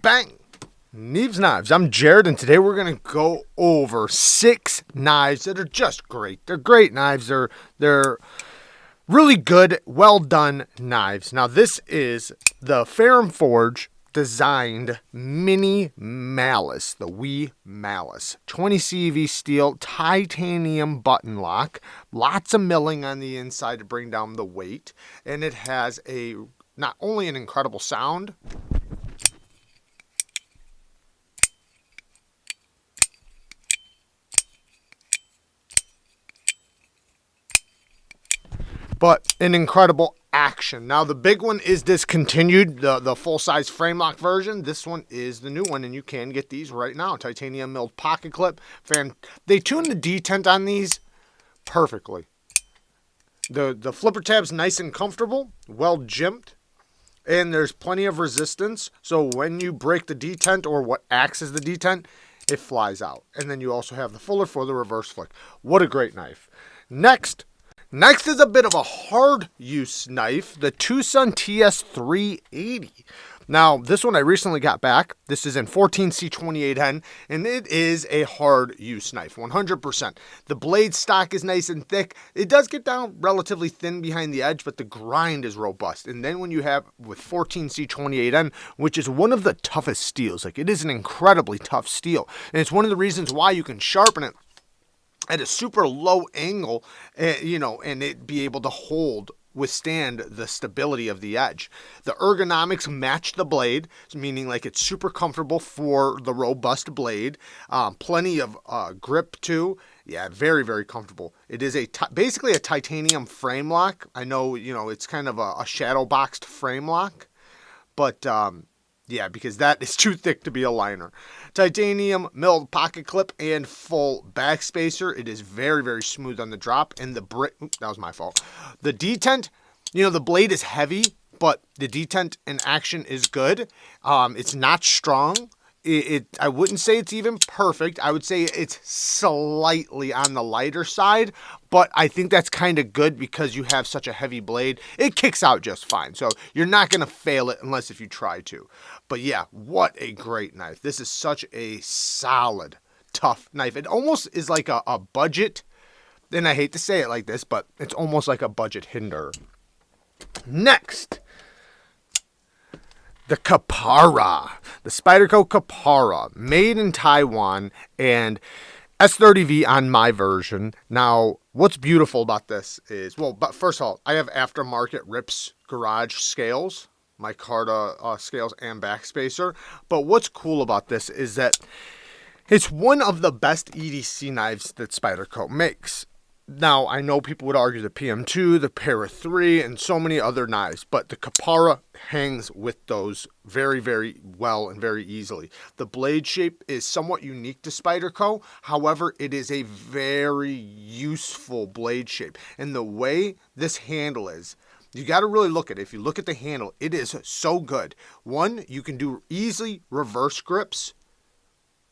Bang! Neeves Knives. I'm Jared, and today we're going to go over 6 knives that are just great. They're great knives. They're really good, well done knives. Now, this is the Ferrum Forge designed mini MALICE, the Wee MALICE. 20 CV steel, titanium button lock, lots of milling on the inside to bring down the weight, and it has not only an incredible sound, but an incredible action. Now, the big one is discontinued, the full-size frame lock version. This one is the new one, and you can get these right now. Titanium milled pocket clip. They tuned the detent on these perfectly. The flipper tab's nice and comfortable, well jimped, and there's plenty of resistance. So when you break the detent, or what acts as the detent, it flies out. And then you also have the fuller for the reverse flick. What a great knife. Next is a bit of a hard use knife, the TWOSUN TS380. Now, this one I recently got back. This is in 14C28N, and it is a hard use knife, 100%. The blade stock is nice and thick. It does get down relatively thin behind the edge, but the grind is robust. And then when you have with 14C28N, which is one of the toughest steels, like it is an incredibly tough steel. And it's one of the reasons why you can sharpen it at a super low angle, and it be able to withstand the stability of the edge. The ergonomics match the blade, meaning like it's super comfortable for the robust blade. Plenty of grip too. Yeah, very, very comfortable. It is basically a titanium frame lock. I know, it's kind of a shadow boxed frame lock, but yeah, because that is too thick to be a liner. Titanium milled pocket clip and full back spacer. It is very, very smooth on the drop. And that was my fault. The detent, the blade is heavy, but the detent in action is good. It's not strong. I wouldn't say it's even perfect. I would say it's slightly on the lighter side, but I think that's kind of good because you have such a heavy blade. It kicks out just fine, so you're not going to fail it unless if you try to. But yeah, what a great knife. This is such a solid, tough knife. It almost is like a budget, and I hate to say it like this, but it's almost like a budget hinder. Next, the KAPARA, the Spyderco Capara, made in Taiwan, and S30V on my version. Now, what's beautiful about this is, but first of all, I have aftermarket Rips Garage scales, my Carta scales and backspacer. But what's cool about this is that it's one of the best EDC knives that Spyderco makes. Now, I know people would argue the PM2, the Para 3, and so many other knives, but the Capara hangs with those very, very well and very easily. The blade shape is somewhat unique to Spyderco. However, it is a very useful blade shape. And the way this handle is, you got to really look at it. If you look at the handle, it is so good. One, you can do easily reverse grips,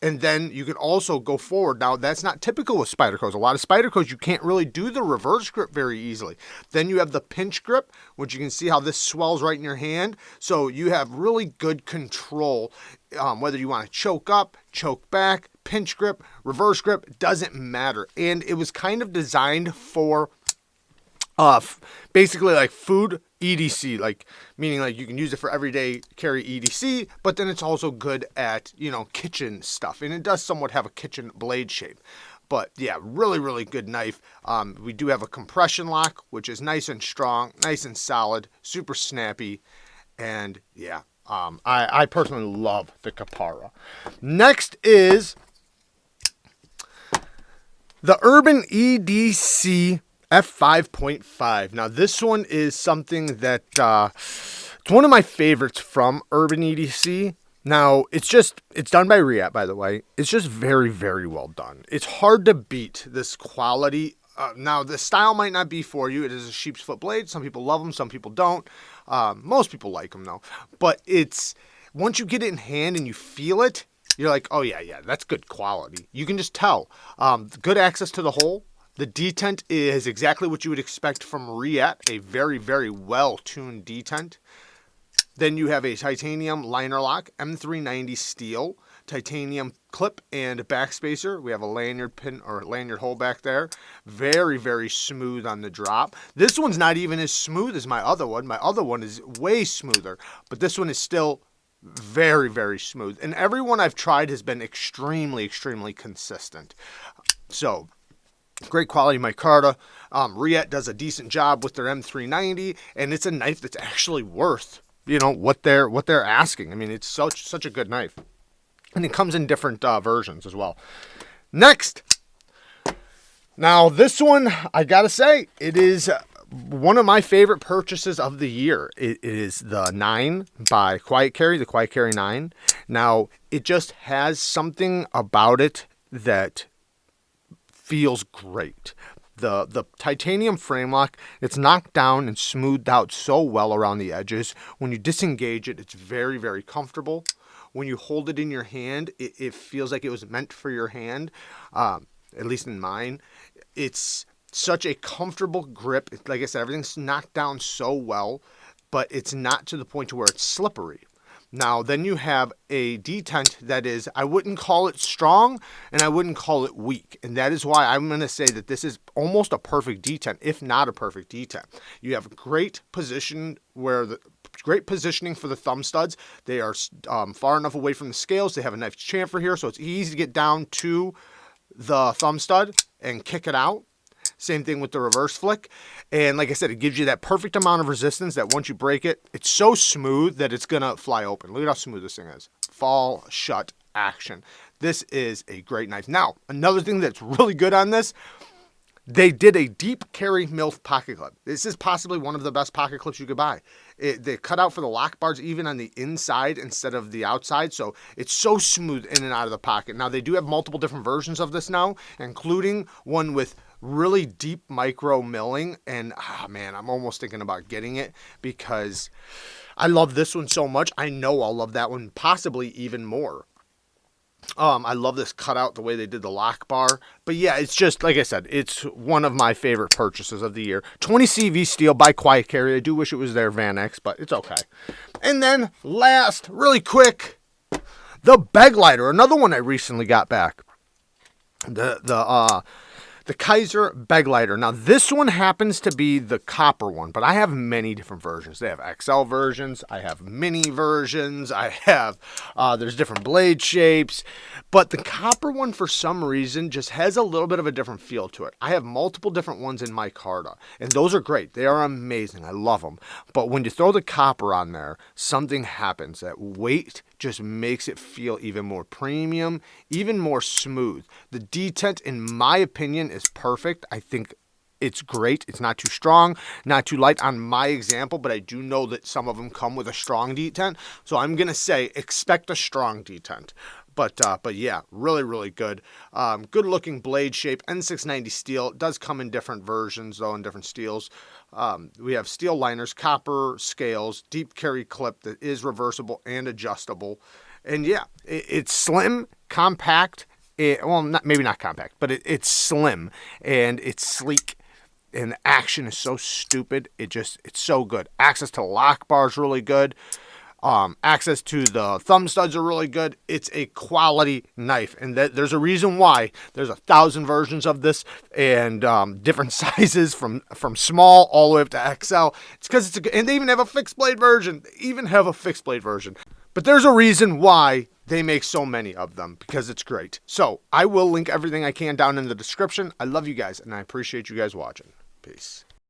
and then you can also go forward. Now, that's not typical with Spydercos. A lot of Spydercos, you can't really do the reverse grip very easily. Then you have the pinch grip, which you can see how this swells right in your hand. So you have really good control, whether you want to choke up, choke back, pinch grip, reverse grip, doesn't matter. And it was kind of designed for basically like food EDC, meaning you can use it for everyday carry EDC, but then it's also good at, kitchen stuff. And it does somewhat have a kitchen blade shape. But yeah, really, really good knife. We do have a compression lock, which is nice and strong, nice and solid, super snappy. And yeah, I personally love the Capara. Next is the Urban EDC F55. Now, this one is something that it's one of my favorites from Urban EDC. Now, it's done by Reat, by the way. It's just very, very well done. It's hard to beat this quality. Now, the style might not be for you. It is a sheep's foot blade. Some people love them, some people don't. Most people like them, though. But once you get it in hand and you feel it, you're like, oh, yeah, that's good quality. You can just tell. Good access to the hole. The detent is exactly what you would expect from Reat, a very, very well-tuned detent. Then you have a titanium liner lock, M390 steel, titanium clip and backspacer. We have a lanyard pin or lanyard hole back there. Very, very smooth on the drop. This one's not even as smooth as my other one. My other one is way smoother, but this one is still very, very smooth. And every one I've tried has been extremely, extremely consistent. So, great quality micarta. Riet does a decent job with their M390, and it's a knife that's actually worth, you know, what they're asking. I mean, it's such a good knife, and it comes in different versions as well. Next, now this one, I gotta say, it is one of my favorite purchases of the year. It is the 9 by Quiet Carry, the Quiet Carry 9. Now, it just has something about it that feels great. The titanium frame lock, it's knocked down and smoothed out so well around the edges. When you disengage it, it's very, very comfortable. When you hold it in your hand, it feels like it was meant for your hand, at least in mine. It's such a comfortable grip. Like I said, everything's knocked down so well, but it's not to the point to where it's slippery. Now, then you have a detent that is, I wouldn't call it strong, and I wouldn't call it weak. And that is why I'm going to say that this is almost a perfect detent, if not a perfect detent. You have great position great positioning for the thumb studs. They are far enough away from the scales. They have a nice chamfer here, so it's easy to get down to the thumb stud and kick it out. Same thing with the reverse flick. And like I said, it gives you that perfect amount of resistance that once you break it, it's so smooth that it's going to fly open. Look at how smooth this thing is. Fall shut action. This is a great knife. Now, another thing that's really good on this, they did a deep carry MILF pocket clip. This is possibly one of the best pocket clips you could buy. They cut out for the lock bars even on the inside instead of the outside, so it's so smooth in and out of the pocket. Now, they do have multiple different versions of this now, including one with really deep micro milling, and man, I'm almost thinking about getting it because I love this one so much. I know I'll love that one possibly even more. I love this cutout, the way they did the lock bar. But yeah, it's just, like I said, it's one of my favorite purchases of the year. 20 CV steel by Quiet Carry. I do wish it was their Van X, but it's okay. And then last, really quick, the Bag Lighter, another one I recently got back. The Kaiser Bag Lighter. Now, this one happens to be the copper one, but I have many different versions. They have XL versions. I have mini versions. I have, there's different blade shapes. But the copper one, for some reason, just has a little bit of a different feel to it. I have multiple different ones in my micarta, and those are great. They are amazing. I love them. But when you throw the copper on there, something happens. That weight just makes it feel even more premium, even more smooth. The detent, in my opinion, is perfect. I think it's great. It's not too strong, not too light on my example, but I do know that some of them come with a strong detent. So I'm going to say expect a strong detent. But yeah, really, really good. Good looking blade shape, N690 steel. It does come in different versions, though, in different steels. We have steel liners, copper scales, deep carry clip that is reversible and adjustable. And yeah, it's slim, compact. Maybe not compact, but it's slim and it's sleek. And the action is so stupid. It's so good. Access to lock bars really good. Access to the thumb studs are really good. It's a quality knife, and there's a reason why there's 1,000 versions of this, and different sizes from small all the way up to XL. It's because and they even have a fixed blade version. But there's a reason why they make so many of them, because it's great. So I will link everything I can down in the description. I love you guys, and I appreciate you guys watching. Peace.